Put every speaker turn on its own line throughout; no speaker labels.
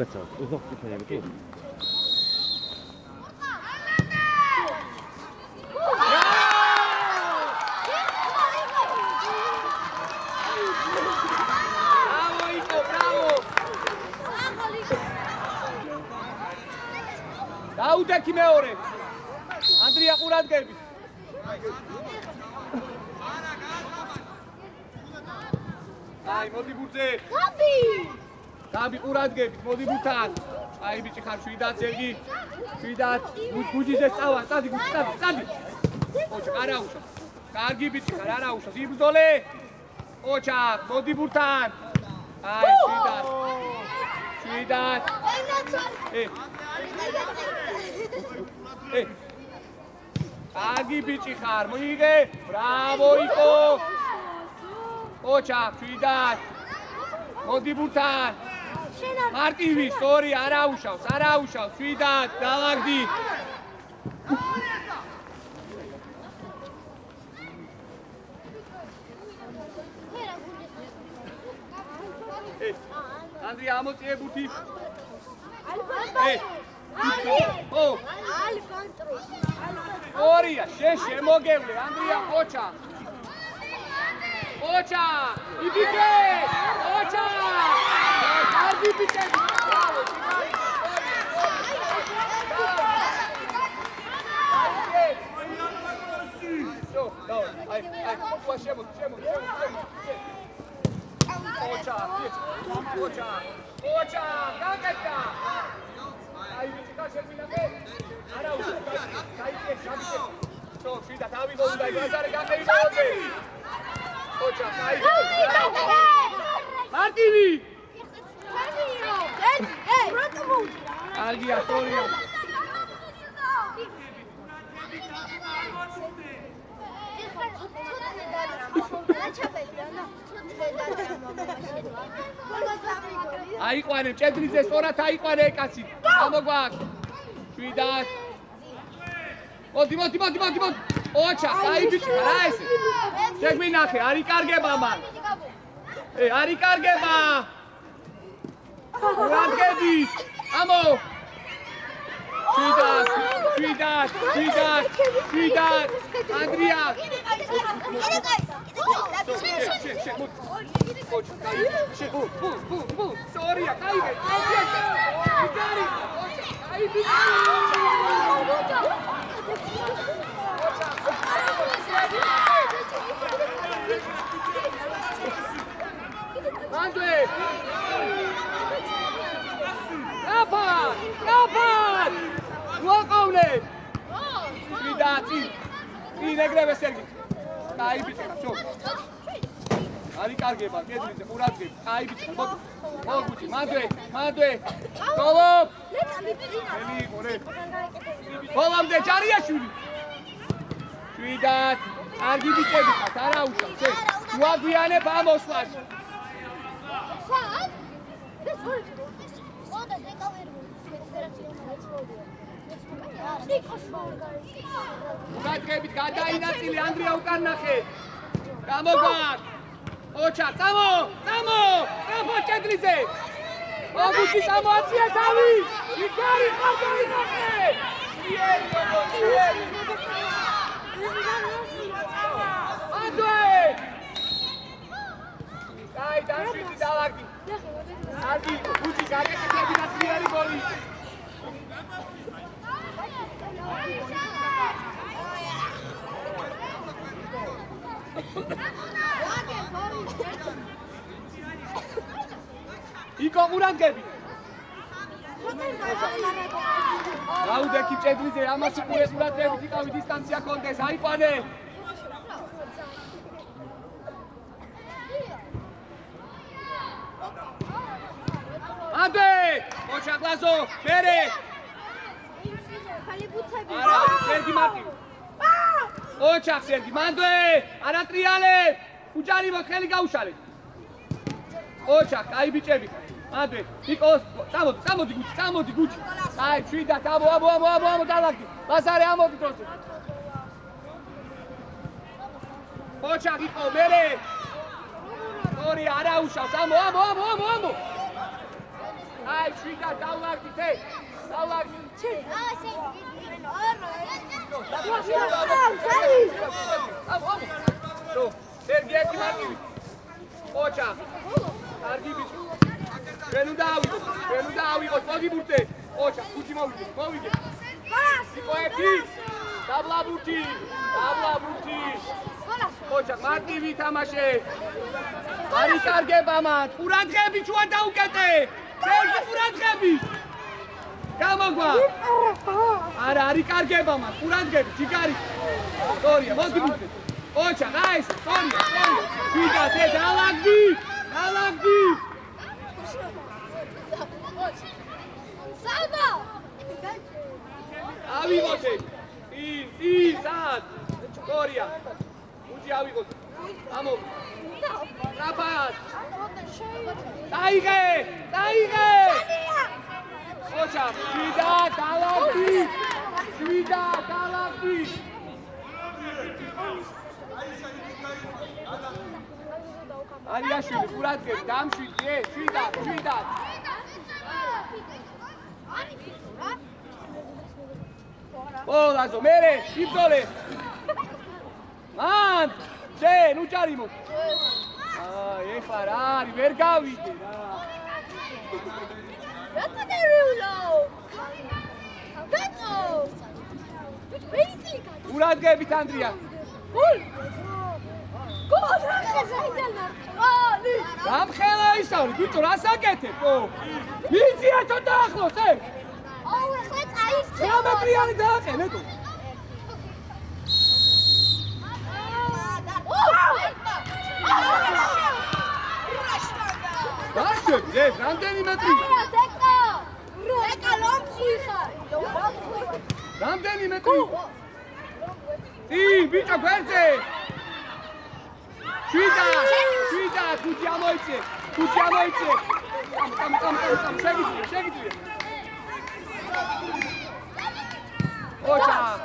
그렇죠. 우석 편이고 또.
დაუდექი მეორე. ანდრია ყურადღებით. აი, მოდი ბურთზე. გაბი ყურადღებით, მოდი ბურთთან. აი ბიჭი ხარ 7-ად ზევგი. 7-ად. გუჯიზე წავა, წადი გუჯი, წადი. ოჩა, არა უშავს. კარგი ბიჭი ხარ, არა უშავს. იბრძოლე. ოჩა, მოდი ბურთთან. აი 7-ად. 7-ად. კარგი ბიჭი ხარ, მოიგე. ბრავო იკო. ოჩა, 7-ად. მოდი ბურთთან. მარტივი, სწორი, არა უშავს, 7-ად, დავაგდი. ანდრია ამოწიე ბურთი. ორია, შემოგევლე, ანდრია ოჩა. ოჩა, იბიგე! ოჩა! კარგი ბიჭები! ოჩა, გაკეთდა! აი ბიჭი გაშემინახე. არა უშო, გაიწე, გაგიწე. შიდა თავი გონდა, გაზარე გაკეთდა. ოჩა, აი. მარტივი! კარგია, სწორია. აიყვანე, ჭედრიძე სწორად აიყვანე კაცი. გამოგვაქვს. 7-ად. მოდი. ოჩა, აი ბიჭი, რა ესე? შეგვინახე, არ იკარგება მან. არ იკარგება. რადგებით. ამო. 7-ად. ანდრია. სორია, კაიგე. იგარი. აი ბიჭი. Andre! Napad! Luaqawle! Vidati! Inegre Sergi. Ai bicha, show. Ari kargeba, gedrize, quradzeb. Ai bicha, moguchi, Madre. Golop! Eli, qore. Golamde Jariashvili. 7-ად. კარგი ბიჭები ხართ, არა უშავს, მოაგვიანებ ამ ოსლას. გაგებით გადაინაწილე ანდრია უკან ნახე. გამოგვაქვს. ოჩა, წამო! წამო ჭედრიძე. მოგვიჩი წამოაწია თავი. იგარი გადაინახე. Andre! Dai, bici davagdi. Argi, uci, garete da tirare goli. Iko urangები. Raudeki ჭედრიძე, ამას ყურადღებით იყავი დისტანცია კონდეს, აიყვანე. ლაზო, მერე. არა, სერგი მარტივი. ოჩახ სერგი, მანდვე, არატრიალე. უჯარი მოხელი გაუშალეთ. ოჩახ, აი ბიჭები. მანდვე, ნიკოს, წამოდი გუჩი. აი, შვიდა, ამო დალაგდი. ლაზარე ამოდი პროცესი. ოჩახ იყო მერე. ორი არა უშავს, ამო. აი, შვიდა დალაგდი თე. დალაგდი. სერგი ერთი მარტივი. ოჩახ. კარგი ბიჭი. ჩვენ უნდა ავიღოთ, მოდი ბურთე. ოჩახ, გუჩი მოვიგე. იყო ერთი. დაბლაბურთი. ოჩახ, მარტივი თამაშე. არი კარგება მათ. ყურადღები ჩვენ დაუკეტე. სერგი ყურადღები. გამოგვა. არა, არი კარგება მათ. ყურადღები, ჯიგარი. სწორია, მოდი ბურთე. ოჩახ, აი ეს, სწორია. შვიდა, თე დალაგდი.
Salva!
ავიღოთ. წინ, სად. სწორია. უჯი ავიღოთ. ამო. ტრაპად. დაიღე. ოჩახ, შვიდა, დალაგდი. არიაშვილი, ყურადღები, დამშვიდე, შვიდა. ლაზო, მერე, იბრძოლე. მან, შენ, უჯარი მო. ეხლა რა არის, ვერ გავიგე რა.
რატო ნერვიულო? რატო?
ყურადღებით, ანდრია. გამხელა ისავრი, ბიჭო, რას აკეთებ? მიწია ცოტა ახლოს, ე?
ახლა წაიწე.
9 მეტრიანი დააყენე თუ. დაშვები, ეს რამდენი მეტრი?
დეკა ლომში ხარ.
რამდენი მეტრი? ბიჭო, გვერდზე. შვიდა, გუჩი ამოიწე. შეგიძლია. ოჩახ.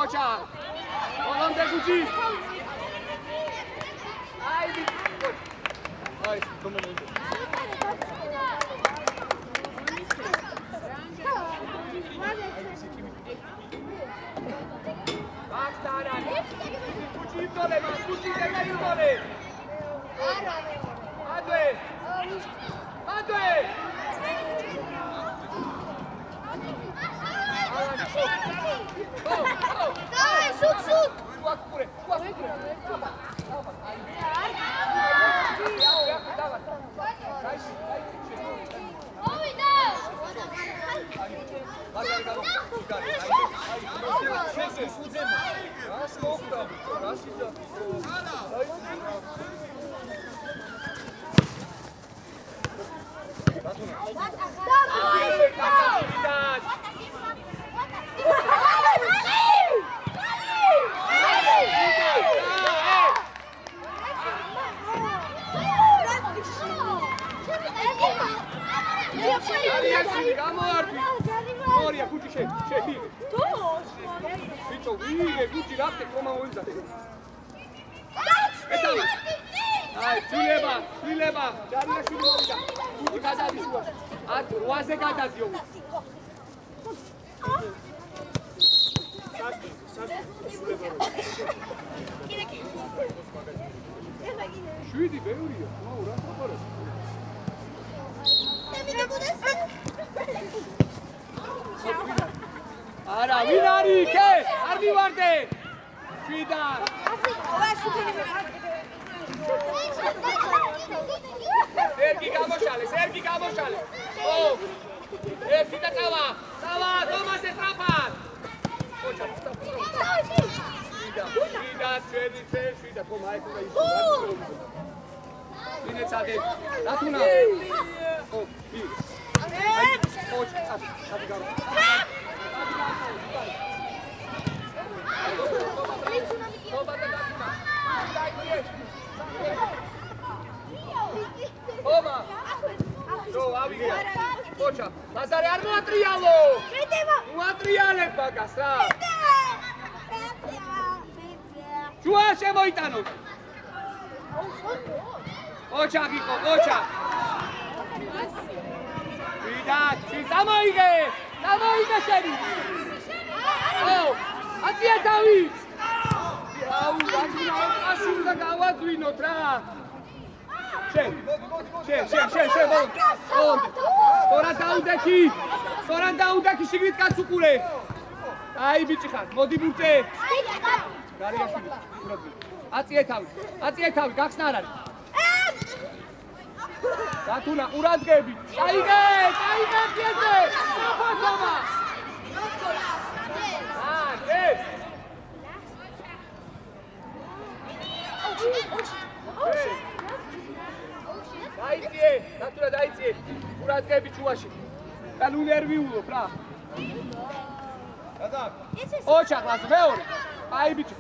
ოჩახ. ბოლომდე გუჩი. აი, კომენტი. შვიდი ბევრია, აუ რა ხარ? არა, ვინ არის იქე? არ მივარდე. შვიდა. სერგი გამოშალე. ო! ერთი და წავა, თომასე ტრაფად. შვიდა. შვიდად ხო მაექო და ის ინეცადე დათუნა ო ბი ოჩი აბი გარო ობა ნო ავიგე ოჩა ლაზარე არ მოატრიალო მოატრიალებ ბაგას რა ჯუა შემოიტანო ოჩა გიყო ოჩა ვიდათ წამოიგე შენი ო აწია თავი აუ ვაჟი უნდა გავაძვინოთ რა შენ სწორად დაუდექი შიგნით კაც უყურე აი ბიჭი ხარ მოდი ბურთე გარიაშვილი აწია თავი გახსნა არ არის დათუნა ყურადღები წაიგე πιეზე ფოტომა ეს დაიძიე დათუნა დაიძიე ყურადღები ჩუაში და ნუ ნერვიულობ რა გადა ოჩა კლას მეორე აი ბიჭი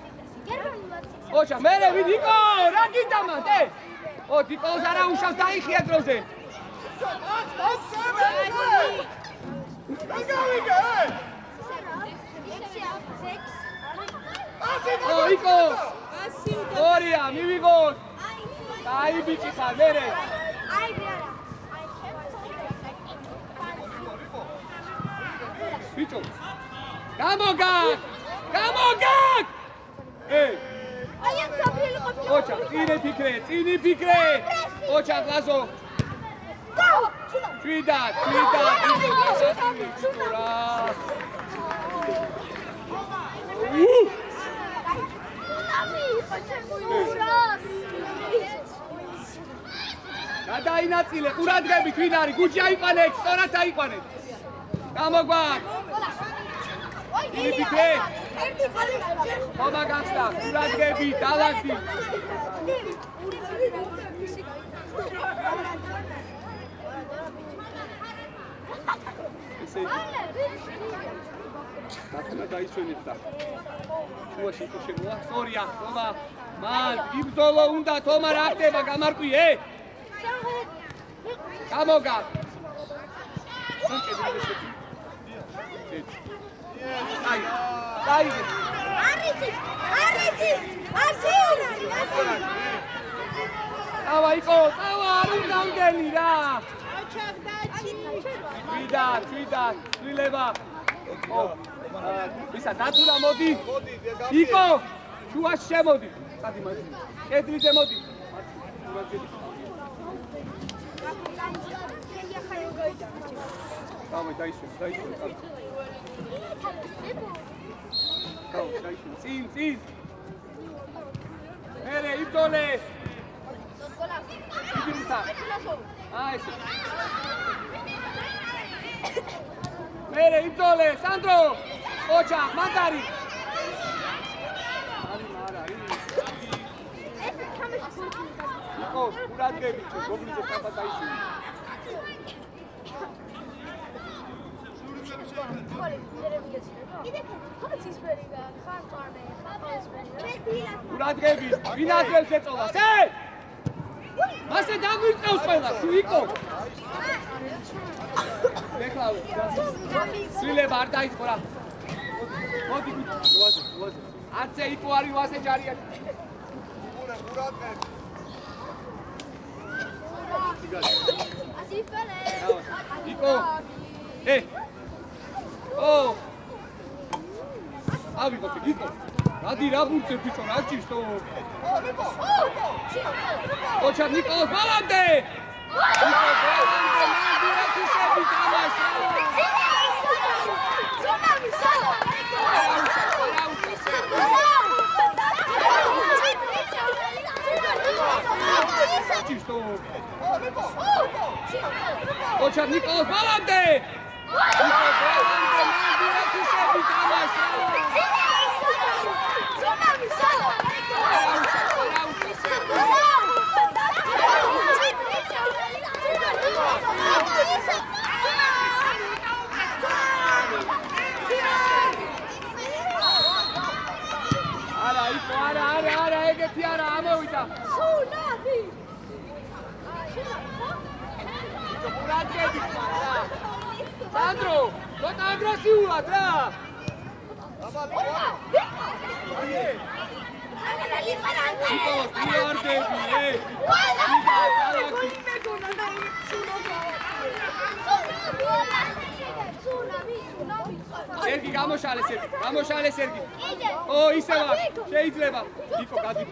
ოჩა მერე ვიდიკო რა გიტამანდე ო დიკოს არა უშავს დაიხია დროზე ო იკო ორია მივიღოთ აი ბიჭი ხარ მერე ბიჭო გამოგაკ ოჩა წინი ფიქრე ოჩა გლაზო შვიდად გადაინაწილე ყურადღები თქვენ არის გუჩი აიყვანეთ სწორად აიყვანეთ გამოგვარ წინი ფიქრე ხომა გახსნა ყურადღები დალაგდი ესე დათუნა დაისვენეთ და შუაში იყო შემოა სწორია ხომა მან იბრძოლო უნდა თომა რა ხდება გამარკვიე გამოგა დაიგე ავა იყო წავა არ უნდა უდენი რა შვიდად შვილება ისა დათუნა მოდი იყო შუაში შემოდი წადი მაგ კედლიზე მოდი დავაი დაიშვენ წინ მერე იბრძოლე იბრძა აი ეს მერე იბრძოლე სანდრო ოჩა მანდარი იყო ყურადღები გოგლიზე ხება დაიშვენ ყურადღები ვინ აძლევს ეწოლას მასე დაგვიწევს ყველა შუიკო მეკლავე სულება არ დაიწყო რა მოდი გუჩი არცე იყო არის ვასე ჯარია იყო ო ავიღო იყო რადი რა ბურთე ბიჭო რა ჭირსო ოჩა ნიკოლოს ბალანდე ოჩა ნიკოლოს ბალანდე Zona mi sala! ეგეთი არა ამოვიდა.
სუნავი.
ურადები რა. სანდრო, ცოტა აგრესიულად რა. სერგი გამოშალე სერგი. ო ისე ვარ. შეიძლება. იკო გადი.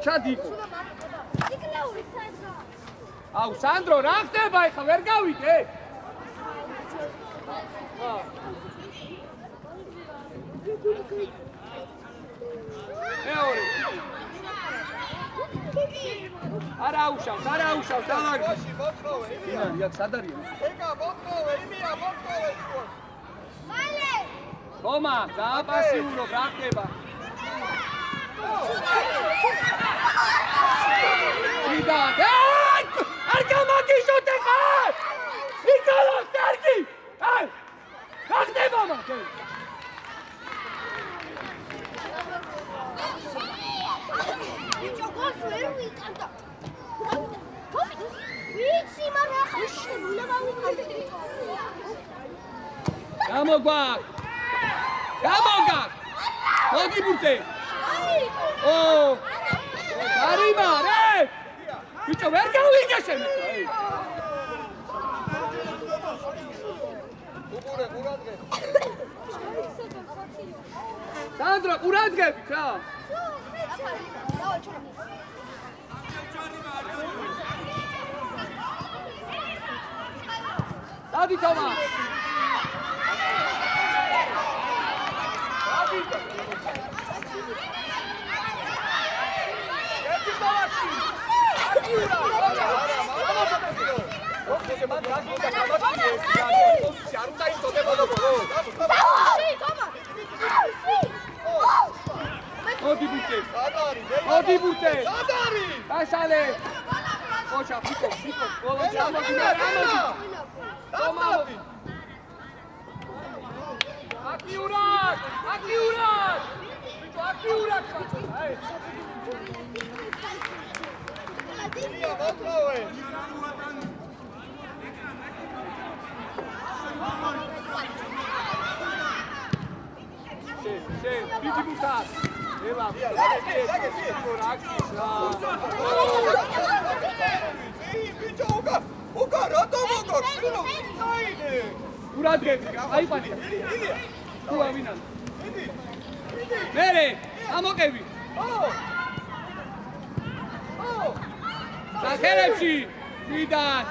ჩადი იკო. აუ სანდრო რა ხდება ეხლა ვერ გავიგე? მეორე. არა აუშავს დააგდო. ინანი აქ სად არიან?
ეგა მოთხოვე, იმია მოთხოვე შუა.
მალე.
თომა, დააპასიურო, რა ხდება? ვიდა, არ გამაგიშოთ ეხლა! ნიკოლა, სერგი! აი! რა ხდება მაგ?
ბიჭო, გოლს ვერ ვიტანდა. ვიცი, მაგრამ ახლა შეგვიძლია ვიყავი.
გამოგა! მოდი ბურთე! ო! გარიმარე! ბიჭო, ვერ გავიგე შენ!
უყურე, ყურადღე.
სანდრო, ყურადღებით რა! დადი თომა! მოდი ბურთე! გაშალე! ოჩა, ფიქო, ბოლო ჩამოგინა რა მოდი! თომავი! აქტიურად! ბიჭო, აქტიურად ხარ! აი!
იმია მოთხოვე.
შენ, დიდი ბურთა! ელა,
ბიჭო, უკა რატო მოგარ? საიდე.
ურადღები, აიყვანე. თუ ავინა. მერე, ამოყევი. სახელებში, ვიდან.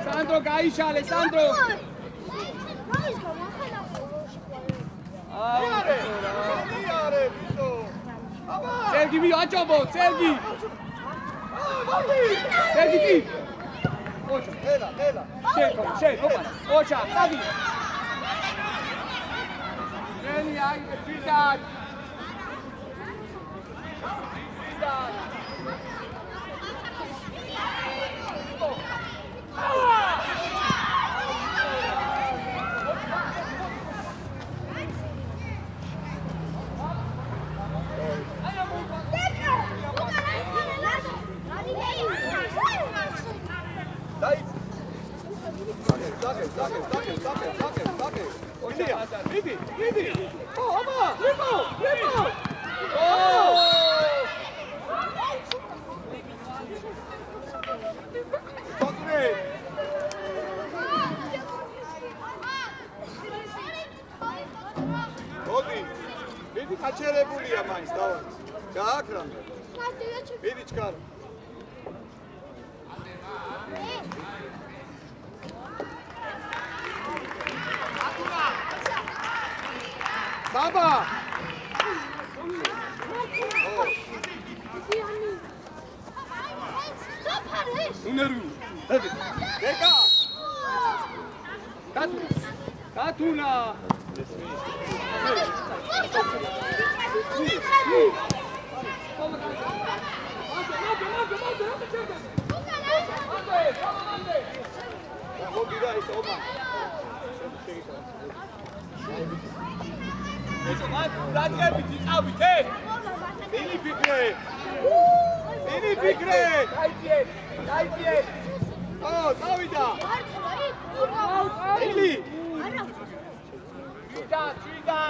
სანდრო გაიშალე, სანდრო.
მიარე, ბიჭო. აბა.
სერგი ვიაჭობო, სერგი. სერგი კი. ოჩა,
ელა.
შენ, ოპა. ოჩა, დადი. შენი აი, ვიდან. მიდი. ო, აბა, ლიპო. ო!
თოთრე. მოდი. მიდი გაჩერებულია მაინც დავა. გააკრამდე. მიდი ჩქარ. ბაბა!
უნერუ.
ეკა!
კატუნა.
მოგიდა ის όμα.
ეს მაგ რადიები წავით,
მინი ფიქრე. მინი ფიქრე. დაიძიე. ო, წავიდა. ილი.
ჩვიდა.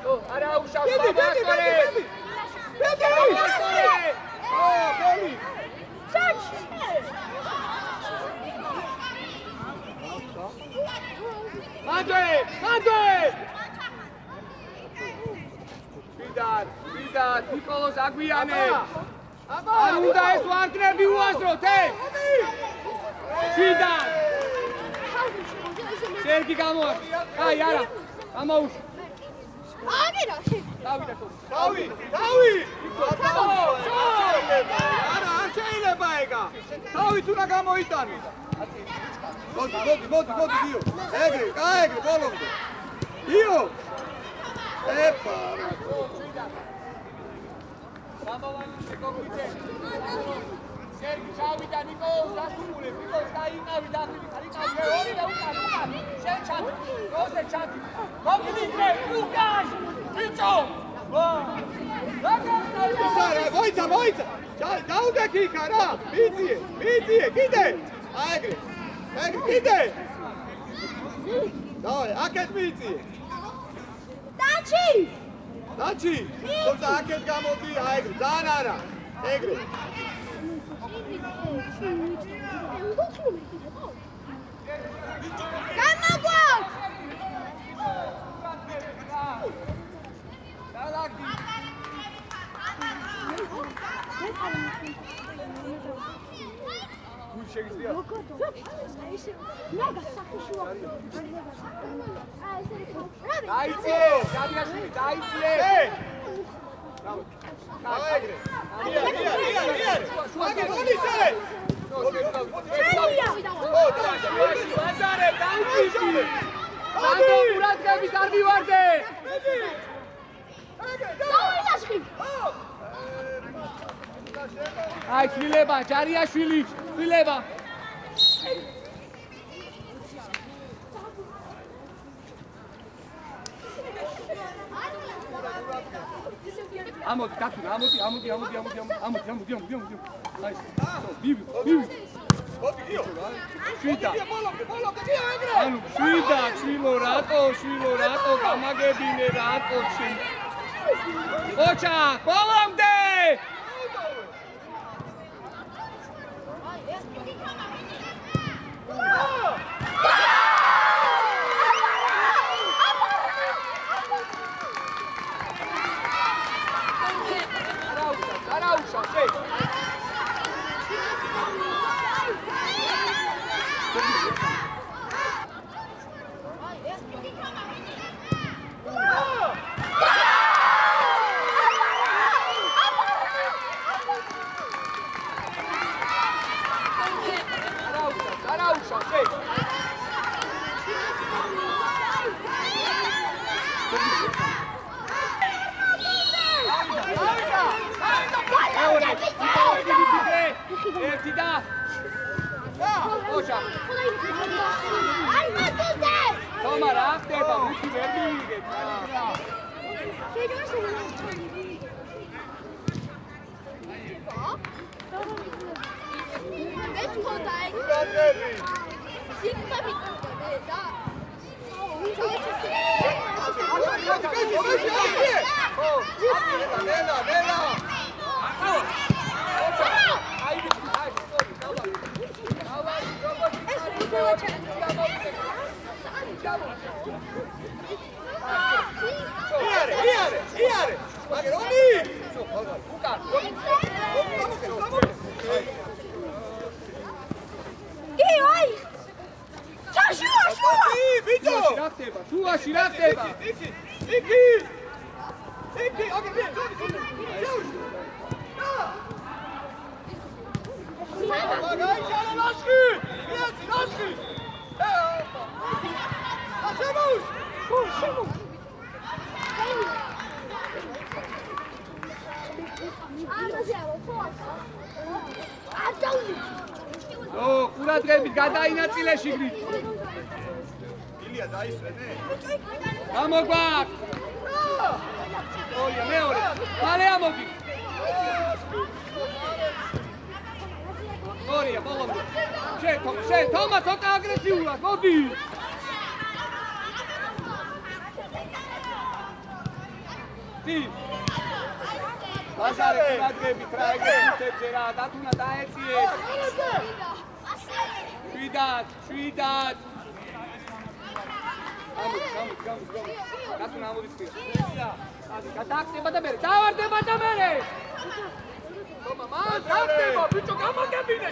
ო, არა უშავს ბაბაკორე. ბაბაკორე.
ო, ბელი.
მანდე! ვიდა, ნიკოლოს აგვიანე. არ უნდა ეს ვარდნები უასროთ, ვიდა. სერგი გამოაქვს. აი, არა. ამაუშ. დავიდა თო.
დავი. არა, არ შეიძლება ეგა. დავით უნდა გამოიტანო. მოდი, დიო. ეგრე, კაეგრე, ბოლომდე. დიო. ეპა.
გამოვანე გოგვითე. სერგი ჩავიდა ნიკოლოს დასუმულებ. ნიკოლოს დაიყავი დახვილი. არიყავი ორი და უკან. შენ ჩადი. როზე ჩადი. მოგიდე, უკან. ბიჭო.
ისარა, მოიცა. დაუდექი იქა რა. მიძიე, კიდე. აეგრე. კიდე. დავაი, აქეთ მიძიე. დაჩი. თუმცა აქეთ გამოდი, აეგრე, ძალიან არა. ეგრე.
დაიძიე, ჯადიაშვილი, დაიძიე.
აეგრე. იარე. აგე მოდისე.
ბაზარე, დაიძიე. სანდო ურადღებით არ მივარდე. აი, შვილება, ჯარიაშვილი, შვილება. ამოდი, დათუნა, ამოდი. აი, ბიბი.
მოდი გიო.
შვიდა.
ბოლომდე, გიო ეგრე.
ანუ შვიდა, შვილო, რატო გამაგებინე, რატო შენ. ოჩა, ბოლომდე! არაუშავს, ერთი და ოჩა. თომა რა ხდება? მუთი ვერ მივიგებ.
იარე. მაგე რომი?
უკან.
ბიჭო!
შუაში რა ხდება?
იქი! აკეთე! მაგაიჩარე ლაშქი! ლაშქი! აშემუს!
ო, ყურადღებით გადაინაწილე შიგნით.
ილია დაისვენე?
გამოგვაქვს. ორია მეორე მალე ამოდი ორია ბოლომდე შენ თომა ცოტა აგრესიულად მოდი დი ბაზარი გადაგებით რა ეგეთებზე რა დათუნა დაეციე შვიდად გამოდი დათუნა ამოდის პირ გადაგწება და მე დავარდება და მე თომა მან დავდება ბიჭო გამოგებინე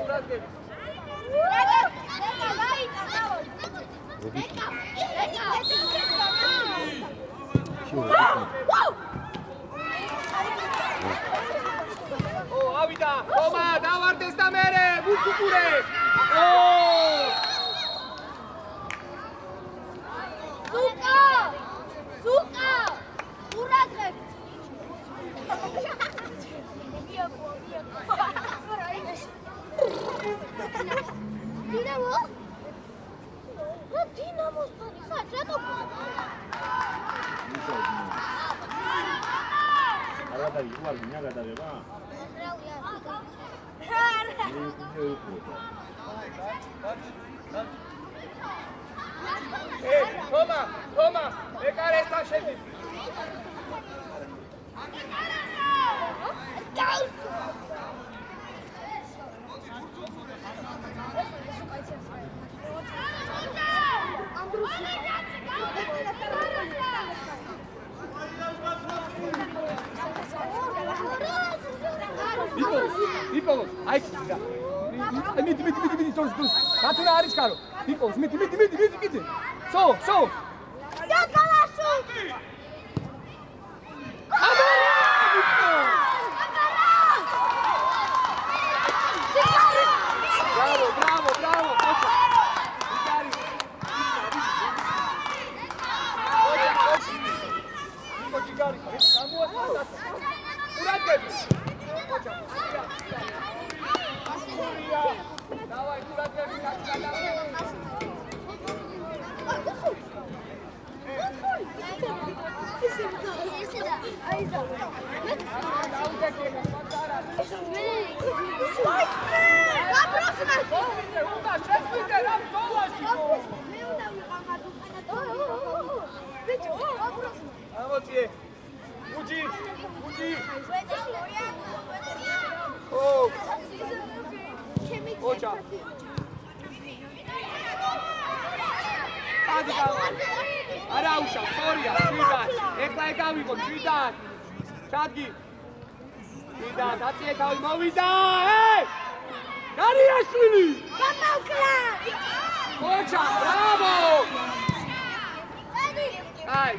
ურადღები
ავიდა თომა დავარდეს და მე მუქუკურე
ზუკა ურადღებ დინამო დინამოს ხარ რატო
არადა იგوال მინა გადაღება
თომა ეკარესთან შედი ნიკოლოს აი მიდი დოს დათუნა არის კარო ნიკოლოს მიდი სო
დაგალასო
Bravo, არა უშავ, სწორია, შვიდად. ეხლა ეკავიღო, შვიდად. ჩადგი. შვიდად, აწიე თავი მოვიდა. გარიაშვილი!
გამოვკლა!
ოჩა, ბრავო! აი,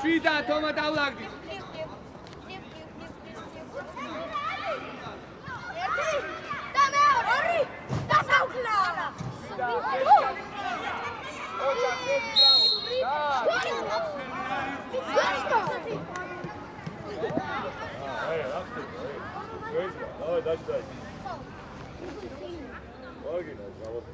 შვიდად, თომა დავლაგდი.
და მეორე, და სამკლა!
ოჩა,
Давай, дай. Логина, завод.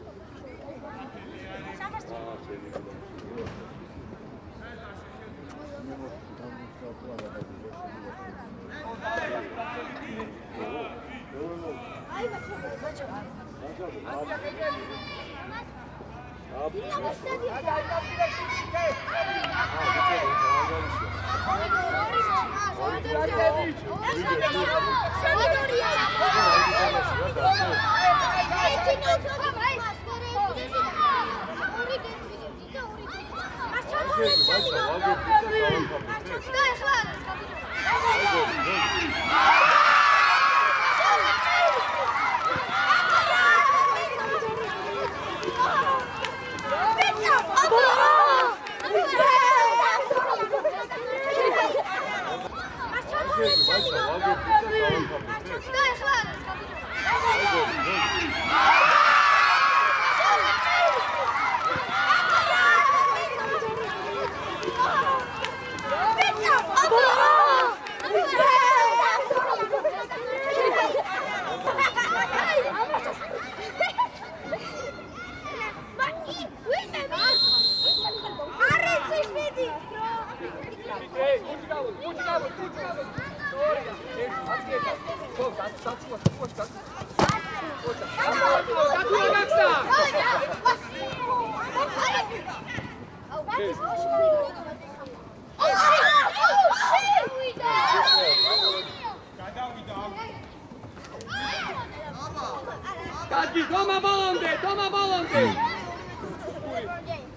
Kaki, toma bolonde!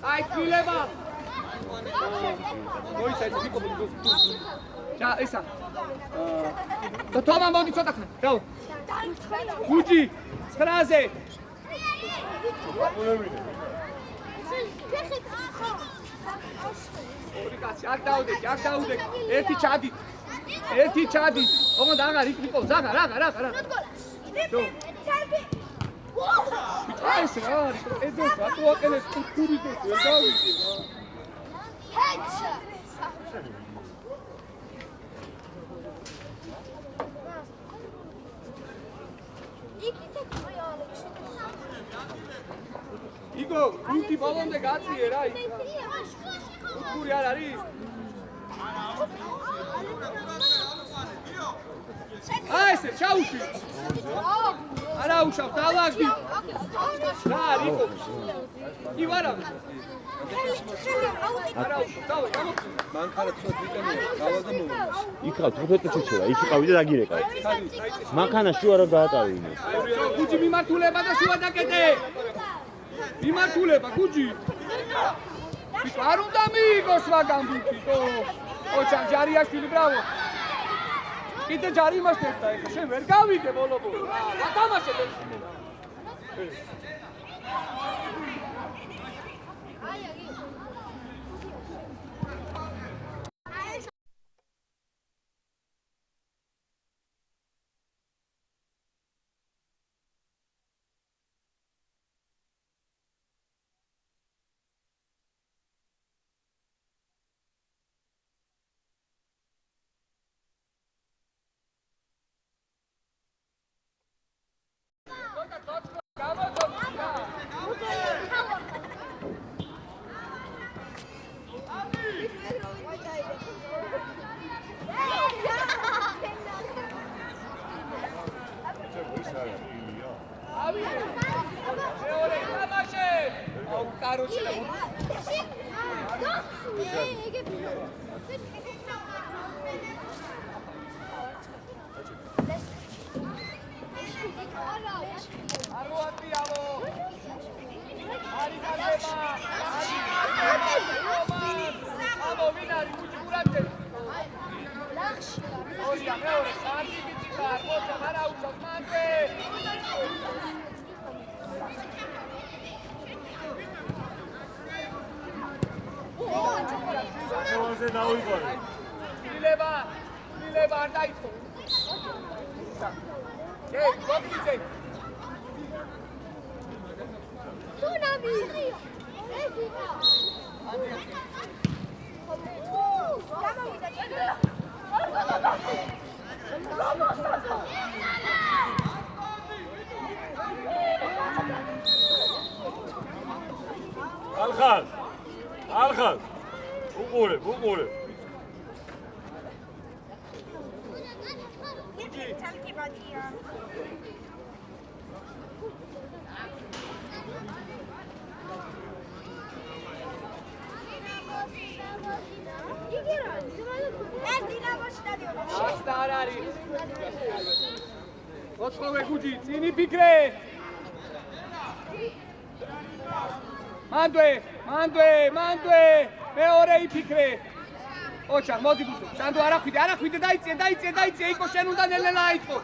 Ai, fileba! Ja, ისა. და თომა მოდი ცოტა ხნა. დაუ. გუჯი, 9-ზე. ორი კაცი, აქ დაუდეკი. ერთი ჩადით. ოღონდ აღარ იყო, ზაღარ. ეს რა არის? ეძოს რატო აყენეს კურიდოს ვერ გავიგე. იგო, გუნდი ბოლომდე გაწიე რა იქ. გური არ არის? აი ესე ჩაუშვი. არა უშავ, დავაგდი. რა არის იყო? ივარა. არა უშავ, დავაგდი.
მანქანა თქვა ვიტანია, გავაგა მოვა.
იქა თუთეტი ჩუჩელა, იქ იყავი და დაგირეკა. მანქანა შუა რა გაატარინე.
გუჯი მიმართულება და შუა დაკეტე. მიმართულება გუჯი. არ უნდა მიიღოს მაგამ ბიტო. ოჩან ჯარიაშვილი ბრავო. კიდე ჯარი იმასთან ეხა შენ ვერ გავიგე ბოლო-ბოლო. რა თამაშებ ეს? მილება არ დაიწყო. ეი, გოგიძე.
სუნამი.
ალხალ. უყურე.
არ არის. ოცხოვე გუჯი, წინი ფიქრე. მანდვე. მეორე იფიქრე. ოჩა, მოდი გუჯი. სანდო არ ახვიდე, დაიწე, იკო შენ უნდა ნელ-ნელა აიწყო.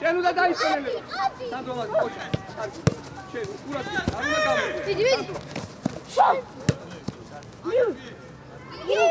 შენ უნდა დაიწყო ნელ-ნელა. სანდო მოდი, ოჩა. შენ უკურად არ უნდა გამოვიდე.
ვიდი. გიო.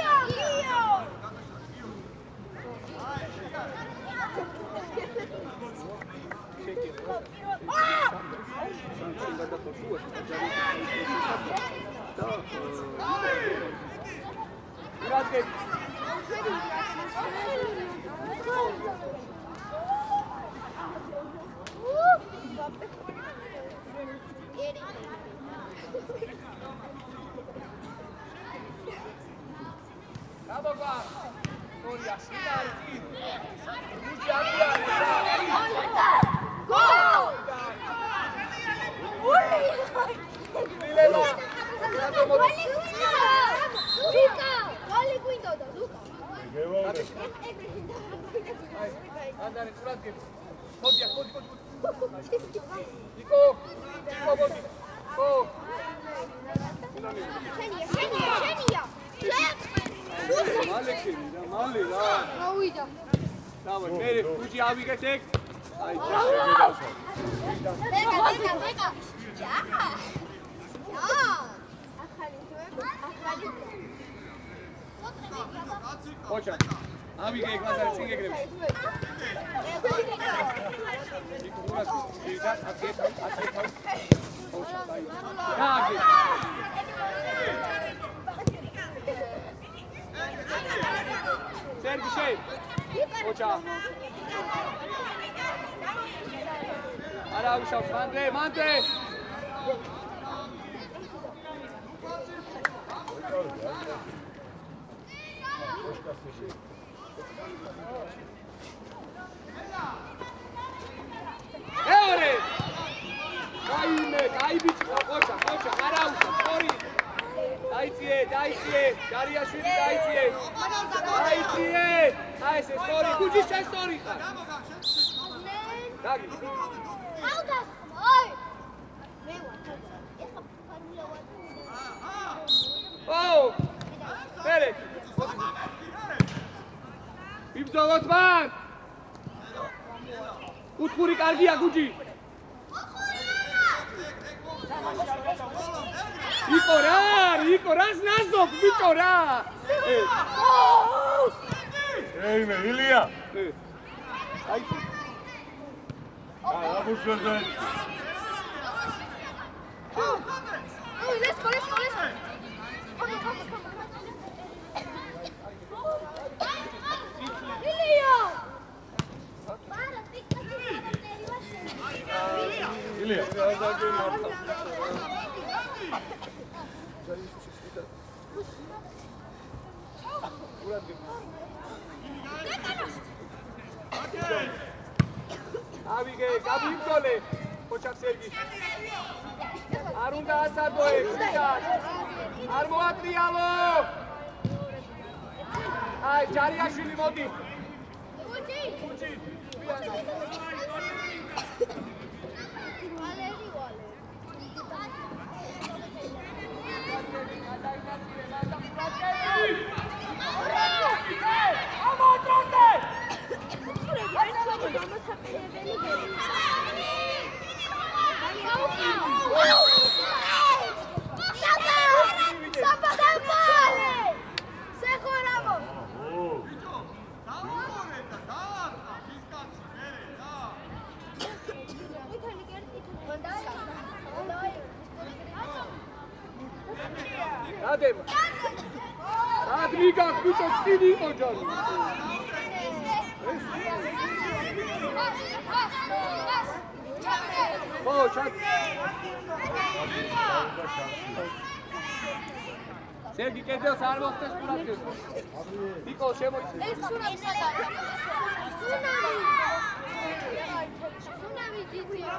Sergi კედელს არ მოხდეს ყურადღება. ნიკო შემოიწია.
ეს სუნამი სადაა? სუნამი დიდია.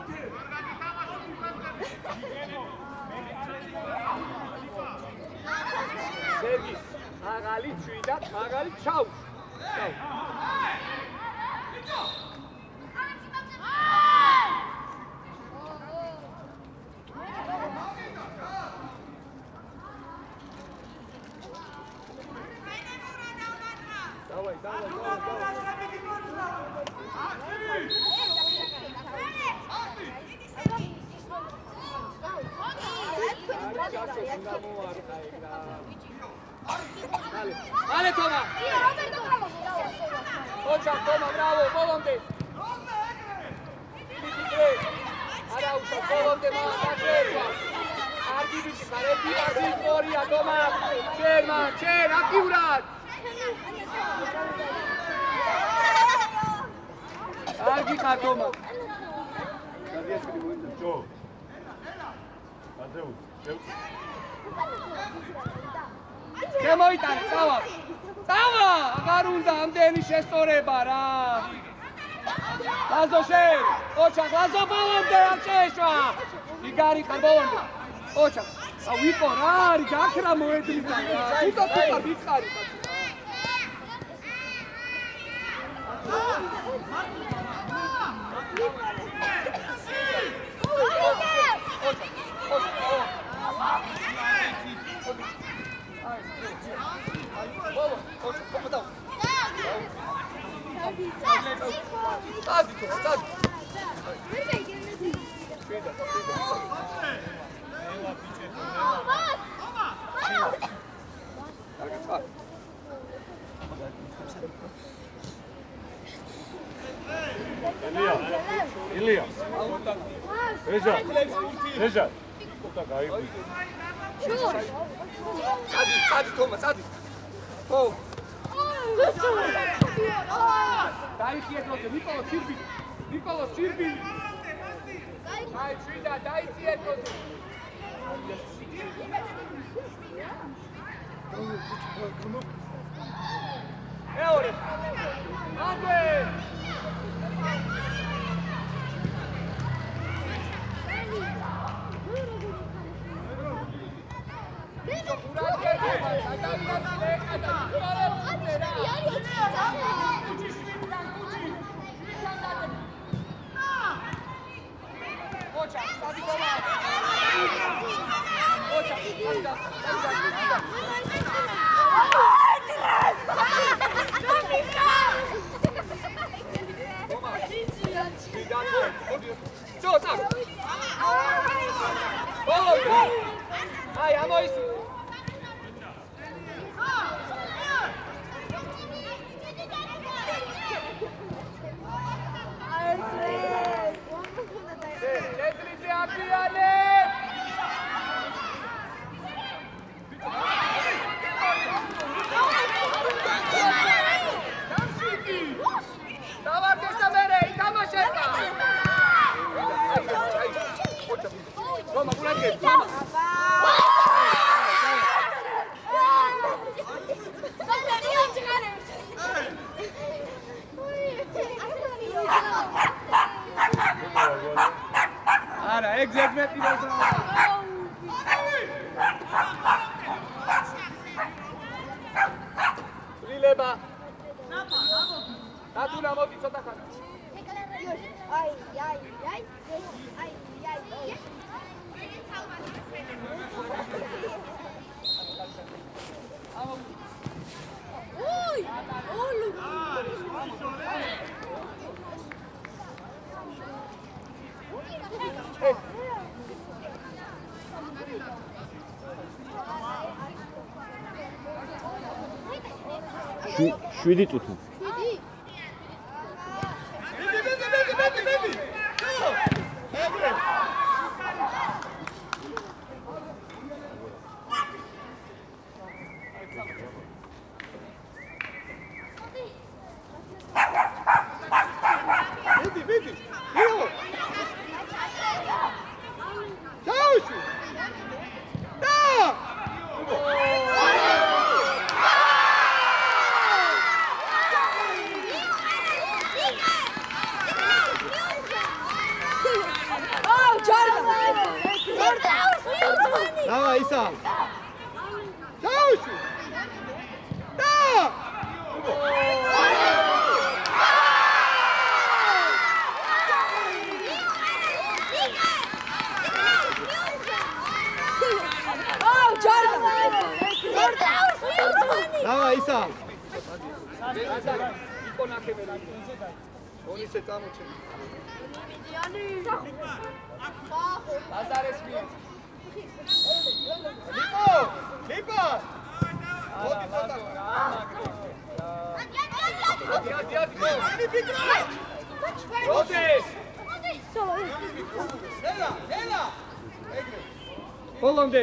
Sergi, მაგალი ჩვიდა, მაგალი ჩაუ. Давай. Vale, toma. Ocha, toma, bravo, volante. არა უშავს ბოლომდე მოახერხა. კარგი ბიჭი ხარ, ეფირაში სწორია თომა. შენ აქტიურად. კარგი ხარ თომა.
ჯო. აზეუ,
შემოიტანე, წავა! აღარ უნდა ამდენი შესწორება რა! ლაზო შენ! ოჩახ, ლაზო ბოლომდე არ შეეშვა! იგარი ხარ ბოლომდე! ოჩახ, ვიყო რა არის, გაქრა მოედრიდა რა! თვითონ ვიყარი!
ილია. რეჟა. და გაიყვი.
წადი თომა, წადი. ო. დაიხიეთ როზე, ნიკოლოს ჩირბილი. აი, შვიდა, დაიწიეთ როზე. მეორე. ანდე. Ai, amo isso. Ara, exactamente isso. Rileba. Natuna moti chota kana.
Ai. Oi!
შვიდი წუთი.
Давай, Иса! Даушу! Да! Давай, Иса! Они се там учат. Липа!
ბოლომდე.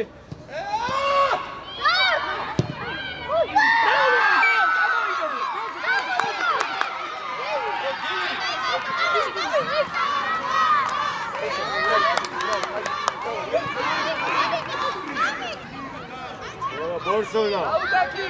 ბორსონა.
აუდაკი.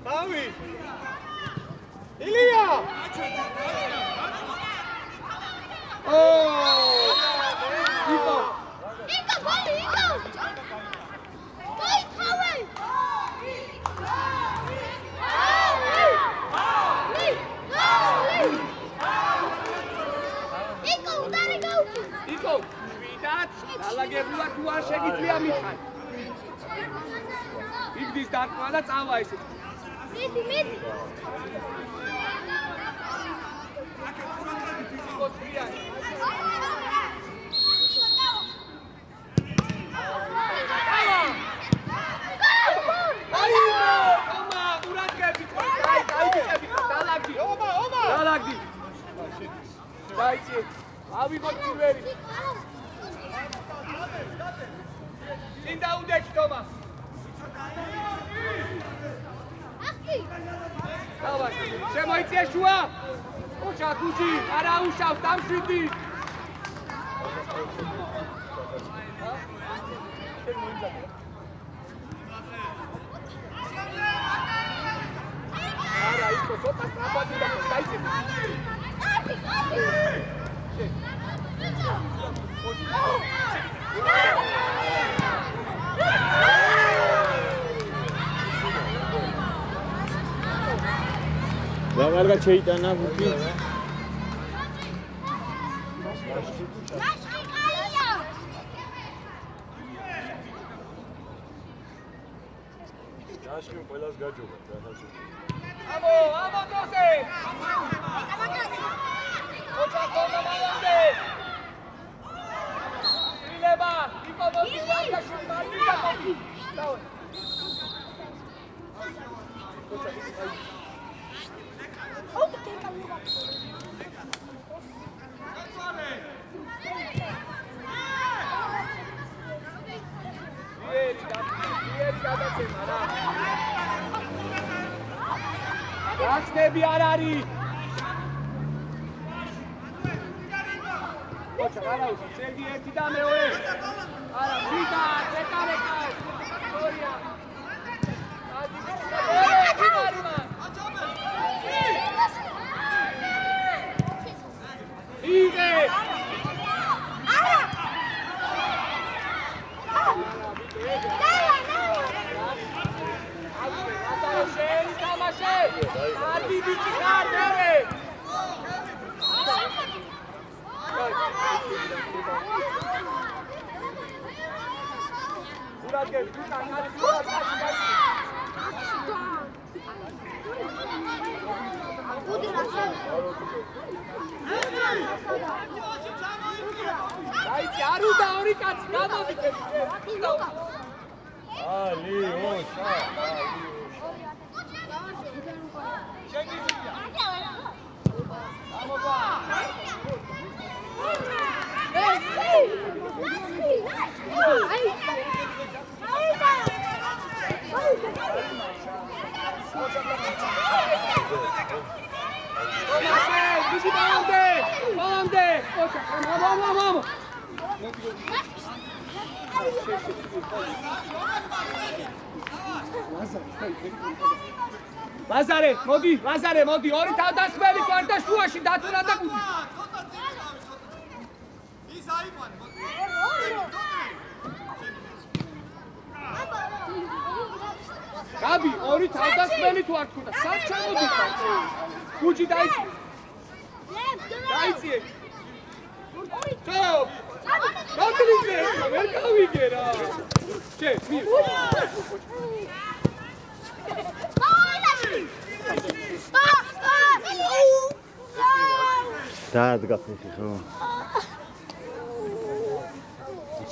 Gari! Ilija!
იკო, ვიდათ, დალაგებულად თუ არ შეგიძლია მითხარ. იგდის დარტყმა და წავა ესე.
მიდი.
იკო, წვიან. დალაგდი. დაიცი. ავიღოთ პირველი. წინ დაუდექი თომა. დავა, შემოიწია შუა. ოჩა გუჯი, არა უშავს დამშვიდი. არა, იკო, ცოტა სწრაფად და დაიცი.
რა კარგად შეიტანა ბუთი.
Jashkim ყველას გაჯობა რაღაცა.
ამო დოსე. ოჩა თომა მალამდე. ილება, იკო მოდი ვაკაში მარგი და დავა. გახსნები არ არის. ოჩა არა უშო, ზეგი ერთი და მეორე. არა, ვიდა, ეკარეკა. სორია. ადი ვიდა. იგე. შენ თამაშე. ადი ბიჭი ხარ მე. ურაგე ვიტან არის დაიცი არუდა ორი კაცი გამოდიქეთ.
Aliosa.
ლაზარე, მოდი, ორი თავდასხმელი კვარტა შუაში დათურა და გუდი.
ის აიყვანე.
გაბი, ორი თავდასხმელი თუ არ თქვა, სად ჩამოდიხარ? გუჯი დაიცი. დაიცი. ჩო! გაგრიგე, ვერ გავიგე რა. ჩე, მი.
დაადგაფ ეს ხო?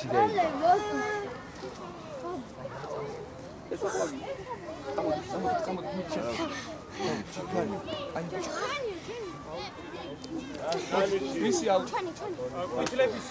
კაცი და
ვისი აუ მიტლების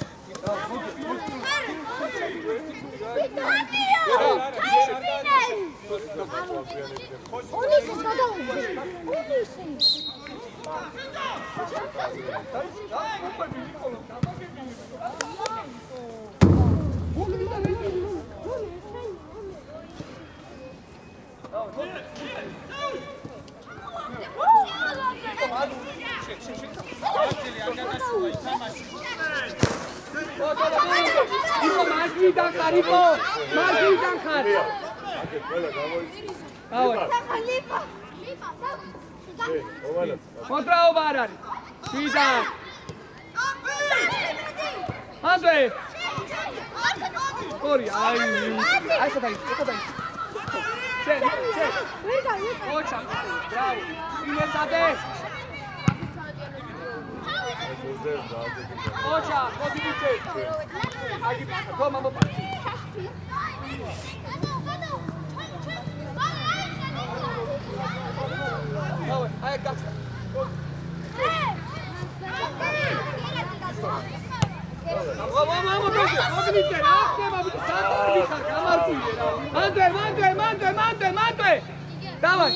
იყო მარჯვიდან ხარ იყო მარჯვიდან ხარ მოძრაობა არ არის შვიდან ანდრე ორი აი ესა დაი შენ ოჩა ბრავო იმეცადე ოჩა მოდი ბიჭე აგი თომა მოპა აი კაცო მანდე დავай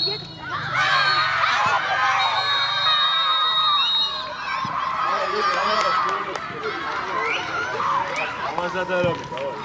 ამაზადარობი